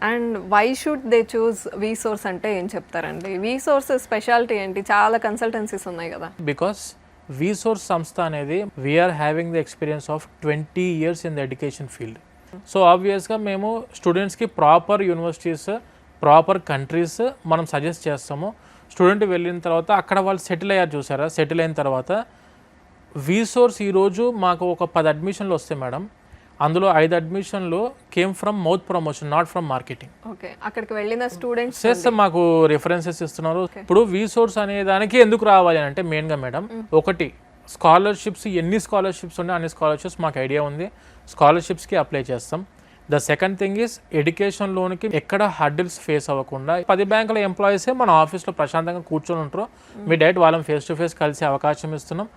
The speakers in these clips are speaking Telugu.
And why should they choose V source అంటే ఏం చెప్తారండి? వి సోర్స్ స్పెషాలిటీ ఏంటి? చాలా కన్సల్టెన్సీస్ ఉన్నాయి కదా. బికాస్ వి సోర్స్ సంస్థ అనేది we are having the experience of 20 years in the education field. So ఆబ్వియస్గా మేము స్టూడెంట్స్కి ప్రాపర్ యూనివర్సిటీస్, ప్రాపర్ కంట్రీస్ మనం సజెస్ట్ చేస్తాము. స్టూడెంట్ వెళ్ళిన తర్వాత అక్కడ వాళ్ళు సెటిల్ అయ్యారు చూసారా, సెటిల్ అయిన తర్వాత వి సోర్స్ ఈరోజు మాకు ఒక 10 అడ్మిషన్లు వస్తాయి మేడం. అందులో 5 అడ్మిషన్లు came from mouth promotion, not from marketing. Okay, అక్కడికి వెళ్ళిన స్టూడెంట్స్ చేస్తే మాకు రిఫరెన్సెస్ ఇస్తున్నారు. ఇప్పుడు వి సోర్స్ అనే దానికి ఎందుకు రావాలి అంటే మెయిన్గా మేడం, ఒకటి స్కాలర్షిప్స్, ఎన్ని స్కాలర్షిప్స్ ఉన్నాయి అన్ని స్కాలర్షిప్స్ మాకు ఐడియా ఉంది, స్కాలర్షిప్స్కి అప్లై చేస్తాం. The second thing is education లోన్కి ఎక్కడ హర్డిల్స్ ఫేస్ అవ్వకుండా 10 బ్యాంకుల ఎంప్లాయీసే మన ఆఫీస్లో ప్రశాంతంగా కూర్చొని ఉంటారు. మీ డైరెక్ట్ వాళ్ళని ఫేస్ టు ఫేస్ కలిసే అవకాశం ఇస్తున్నాం.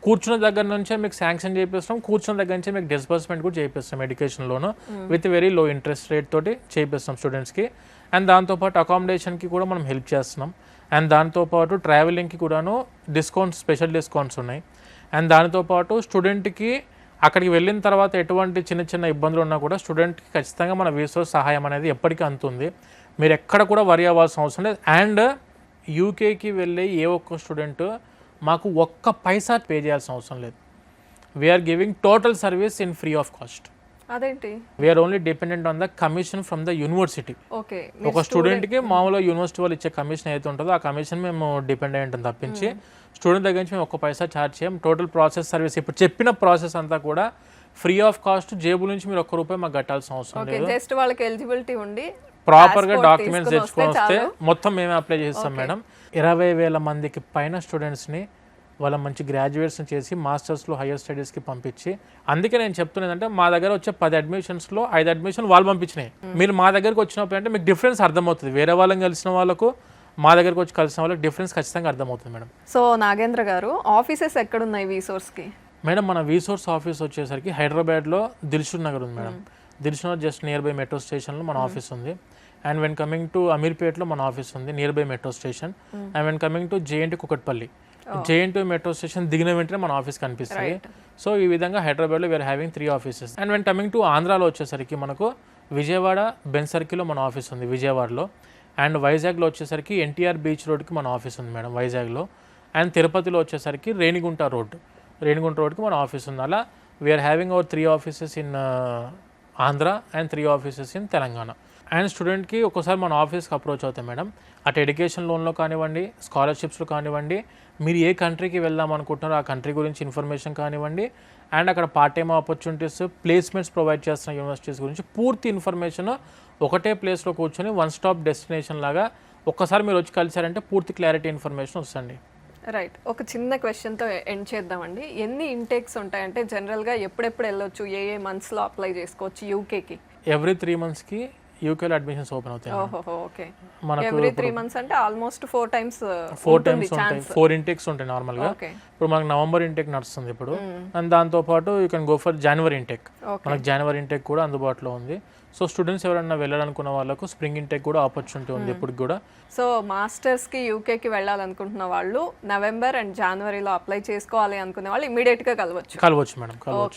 కూర్చున్న దగ్గర నుంచే మీకు శాంక్షన్ చేపిస్తున్నాం, కూర్చున్న దగ్గర నుంచే మీకు డిస్బర్స్మెంట్ కూడా చేపిస్తాం education loan with very low interest rate తోటి చేపిస్తాం స్టూడెంట్స్కి. అండ్ దాంతోపాటు అకామిడేషన్కి కూడా మనం హెల్ప్ చేస్తున్నాం. అండ్ దాంతోపాటు ట్రావెలింగ్కి కూడాను డిస్కౌంట్స్, స్పెషల్ డిస్కౌంట్స్ ఉన్నాయి. అండ్ దానితోపాటు స్టూడెంట్కి అక్కడికి వెళ్ళిన తర్వాత ఎటువంటి చిన్న చిన్న ఇబ్బందులు ఉన్నా కూడా స్టూడెంట్కి ఖచ్చితంగా మన రీసోర్స్ సహాయం అనేది ఎప్పటికీ అందుతుంది. మీరు ఎక్కడ కూడా వరి అవ్వాల్సిన అవసరం లేదు. అండ్ యూకేకి వెళ్ళే ఏ ఒక్క స్టూడెంట్ మాకు ఒక్క పైసా పే చేయాల్సిన అవసరం లేదు. We're giving total service in free of cost. అదేంటి? We're only dependent on the commission from the university. Okay, ఒక స్టూడెంట్కి మామూలుగా యూనివర్సిటీ వాళ్ళు ఇచ్చే కమిషన్ ఏదైతే ఉంటుందో ఆ కమిషన్ మేము డిపెండ్ అయ్యి ఉంటుంది తప్పించి స్టూడెంట్ దగ్గర నుంచి మేము ఒక్క పైసా ఛార్జ్ చేయం. టోటల్ ప్రాసెస్ సర్వీస్ ఇప్పుడు చెప్పిన ప్రాసెస్ అంతా కూడా ఫ్రీ ఆఫ్ కాస్ట్. జేబు నుంచి మీరు ₹1 మాకు కట్టాల్సిన అవసరం లేదు. జస్ట్ వాళ్ళకి ఎలిజిబిలిటీ ఉండి ప్రాపర్గా డాక్యుమెంట్స్ తెచ్చుకొని వస్తే మొత్తం మేమే అప్లై చేస్తాం మేడం. 20,000 మందికి పైన స్టూడెంట్స్ని వాళ్ళ మంచి గ్రాడ్యుయేట్స్ని చేసి మాస్టర్స్లో హయ్యర్ స్టడీస్కి పంపించి, అందుకే నేను చెప్తున్నదంటే మా దగ్గర వచ్చే 10 అడ్మిషన్స్లో 5 అడ్మిషన్లు వాళ్ళు పంపించినాయి. మీరు మా దగ్గరకు వచ్చినప్పుడు అంటే మీకు డిఫరెన్స్ అర్థమవుతుంది. వేరే వాళ్ళని కలిసిన వాళ్ళకు మా దగ్గరకు వచ్చి కలిసిన వాళ్ళకి డిఫరెన్స్ ఖచ్చితంగా అర్థమవుతుంది మేడం. సో నాగేంద్ర గారు, ఆఫీసెస్ ఎక్కడున్నాయి వి సోర్స్కి? మేడం మన వి సోర్స్ ఆఫీస్ వచ్చేసరికి హైదరాబాద్లో దిల్షుక్ నగర్ ఉంది madam. Dilsukh Nagar just near by metro స్టేషన్లో మన ఆఫీస్ ఉంది. అండ్ వెన్ కమింగ్ టు అమీర్పేట్లో మన ఆఫీస్ ఉంది near by metro station. And when coming to JNT Kukatpally, JNT metro station దిగిన వెంటనే మన ఆఫీస్ కనిపిస్తుంది. సో ఈ విధంగా హైదరాబాద్లో వీఆర్ హ్యావింగ్ 3 offices. And when coming to ఆంధ్రాలో వచ్చేసరికి మనకు విజయవాడ బెన్ సర్కిల్లో మన ఆఫీస్ ఉంది విజయవాడలో. అండ్ వైజాగ్లో వచ్చేసరికి ఎన్టీఆర్ బీచ్ రోడ్కి మన ఆఫీస్ ఉంది మేడం వైజాగ్లో. అండ్ తిరుపతిలో వచ్చేసరికి రేణిగుంట రోడ్కి మన ఆఫీస్ ఉంది. అలా we are having our 3 offices in Andhra and 3 offices in Telangana. And స్టూడెంట్కి ఒక్కోసారి మన ఆఫీస్కి అప్రోచ్ అవుతాం మేడం. అటు ఎడ్యుకేషన్ లోన్లో కానివ్వండి, స్కాలర్షిప్స్లో కానివ్వండి, మీరు ఏ కంట్రీకి వెళ్దాం అనుకుంటున్నారో ఆ కంట్రీ గురించి ఇన్ఫర్మేషన్ కానివ్వండి, అండ్ అక్కడ part time opportunities, placements provide చేస్తున్న యూనివర్సిటీస్ గురించి పూర్తి ఇన్ఫర్మేషన్ ఒకటే ప్లేస్లో కూర్చొని వన్ స్టాప్ డెస్టినేషన్ లాగా ఒక్కసారి మీరు వచ్చి కలిసారంటే పూర్తి క్లారిటీ ఇన్ఫర్మేషన్ వస్తుంది. రైట్, ఒక చిన్న క్వశ్చన్తో ఎండ్ చేద్దామండి. ఎన్ని ఇంటేక్స్ ఉంటాయంటే జనరల్గా ఎప్పుడెప్పుడు వెళ్ళొచ్చు, ఏ మంత్స్లో అప్లై చేసుకోవచ్చు యూకేకి? ఎవ్రీ 3 monthsకి యూకేలో అడ్మిషన్స్ ఓపెన్ అవుతాయి. ఓకే, మనకు ఎవ్రీ 3 months అంటే ఆల్మోస్ట్ 4 times ఉంటాయి. 4 intakes ఉంటాయి నార్మల్గా. ఇప్పుడు మనకు నవంబర్ ఇంటేక్ నడుస్తుంది ఇప్పుడు. అండ్ దాంతోపాటు you can go for January intake. మనకు జనవరి ఇంటేక్ కూడా అందుబాటులో ఉంది. సో స్టూడెంట్స్ ఎవరైనా వెళ్ళాలనుకున్న వాళ్ళకు స్ప్రింగ్ ఇంటేక్ కూడా ఆపర్చునిటీ ఉంది ఇప్పుడు కూడా. సో మాస్టర్స్కి యూకేకి వెళ్ళాలనుకుంటున్న వాళ్ళు నవంబర్ అండ్ జనవరిలో అప్లై చేసుకోవాలి అనుకునే వాళ్ళు ఇమీడియట్గా కలవచ్చు మేడం. ఓకే.